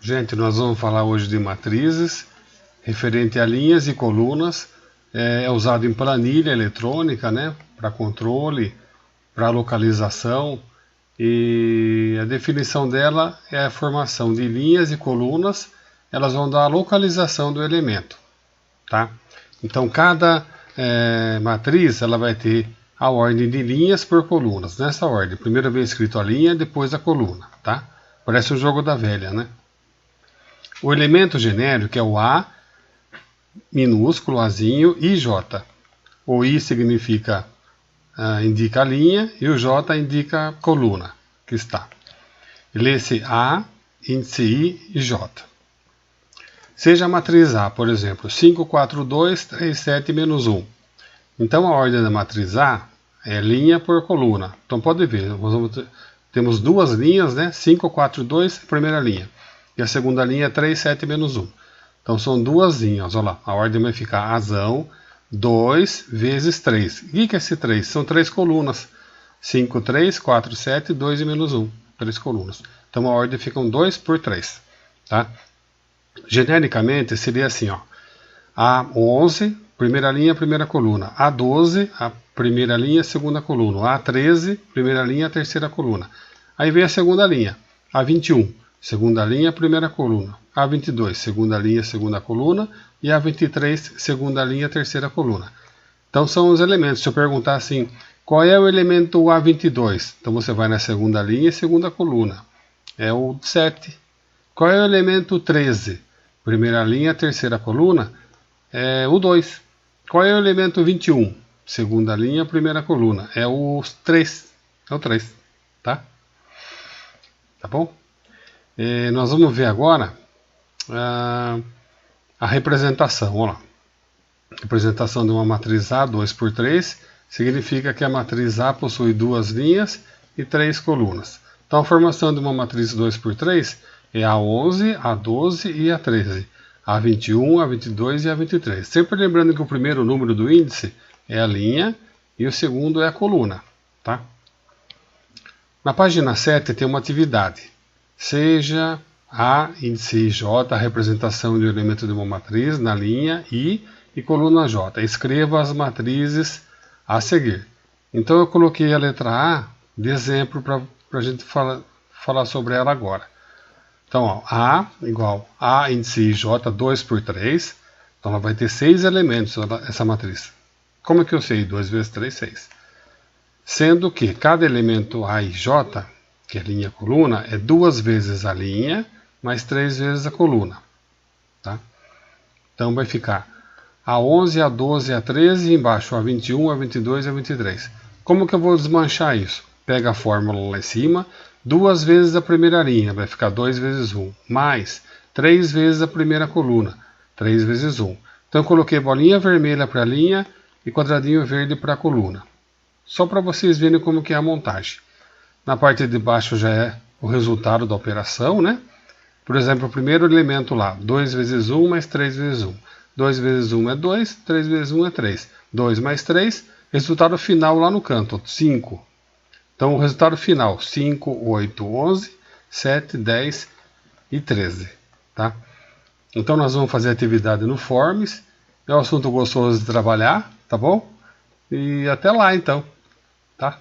Gente, nós vamos falar hoje de matrizes, referente a linhas e colunas. É usado em planilha eletrônica, né, para controle, para localização. E a definição dela é a formação de linhas e colunas. Elas vão dar a localização do elemento, tá? Então cada matriz ela vai ter a ordem de linhas por colunas, nessa ordem. Primeiro vem escrito a linha, depois a coluna, tá? Parece um jogo da velha, né? O elemento genérico é o A, minúsculo, Azinho, e J. O I significa, indica a linha, e o J indica a coluna que está. Lê-se A, índice I e J. Seja a matriz A, por exemplo, 5, 4, 2, 3, 7, menos 1. Então a ordem da matriz A é linha por coluna. Então pode ver, temos duas linhas, né? 5, 4, 2, primeira linha. E a segunda linha é 3, 7, menos 1. Então são duas linhas, olha lá. A ordem vai ficar Azão, 2 vezes 3. O que é esse 3? São 3 colunas. 5, 3, 4, 7, 2 e menos 1. 3 colunas. Então a ordem fica 2 por 3. Tá? Genericamente seria assim, ó. A11, primeira linha, primeira coluna. A12, a primeira linha, segunda coluna. A13, primeira linha, terceira coluna. Aí vem a segunda linha. A21, segunda linha, primeira coluna. A22, segunda linha, segunda coluna. E A23, segunda linha, terceira coluna. Então são os elementos. Se eu perguntar assim, qual é o elemento A22? Então você vai na segunda linha e segunda coluna. É o 7. Qual é o elemento 13? Primeira linha, terceira coluna. É o 2. Qual é o elemento 21? Segunda linha, primeira coluna. É o 3. É o 3. Tá? Tá bom? Nós vamos ver agora a representação. Olha lá. Representação de uma matriz A, 2 por 3, significa que a matriz A possui duas linhas e 3 colunas. Então a formação de uma matriz 2 por 3 é A11, A12 e A13. A21, A22 e A23. Sempre lembrando que o primeiro número do índice é a linha e o segundo é a coluna. Tá? Na página 7 tem uma atividade. Seja A, índice I, J, a representação de um elemento de uma matriz na linha I e coluna J. Escreva as matrizes a seguir. Então eu coloquei a letra A de exemplo para a gente falar sobre ela agora. Então, ó, A igual A índice I, J, 2 por 3. Então ela vai ter 6 elementos, essa matriz. Como é que eu sei? 2 vezes 3, 6. Sendo que cada elemento A e J, que é linha e coluna, é 2 vezes a linha, mais 3 vezes a coluna. Tá? Então vai ficar A11, A12, A13 e embaixo A21, A22 e A23. Como que eu vou desmanchar isso? Pega a fórmula lá em cima, 2 vezes a primeira linha, vai ficar 2 vezes 1, mais 3 vezes a primeira coluna, 3 vezes 1. Então eu coloquei bolinha vermelha para a linha e quadradinho verde para a coluna. Só para vocês verem como que é a montagem. Na parte de baixo já é o resultado da operação, né? Por exemplo, o primeiro elemento lá, 2 vezes 1 mais 3 vezes 1. 2 vezes 1 é 2, 3 vezes 1 é 3. 2 mais 3, resultado final lá no canto, 5. Então o resultado final, 5, 8, 11, 7, 10 e 13. Tá? Então nós vamos fazer a atividade no Forms. É um assunto gostoso de trabalhar, tá bom? E até lá então, tá?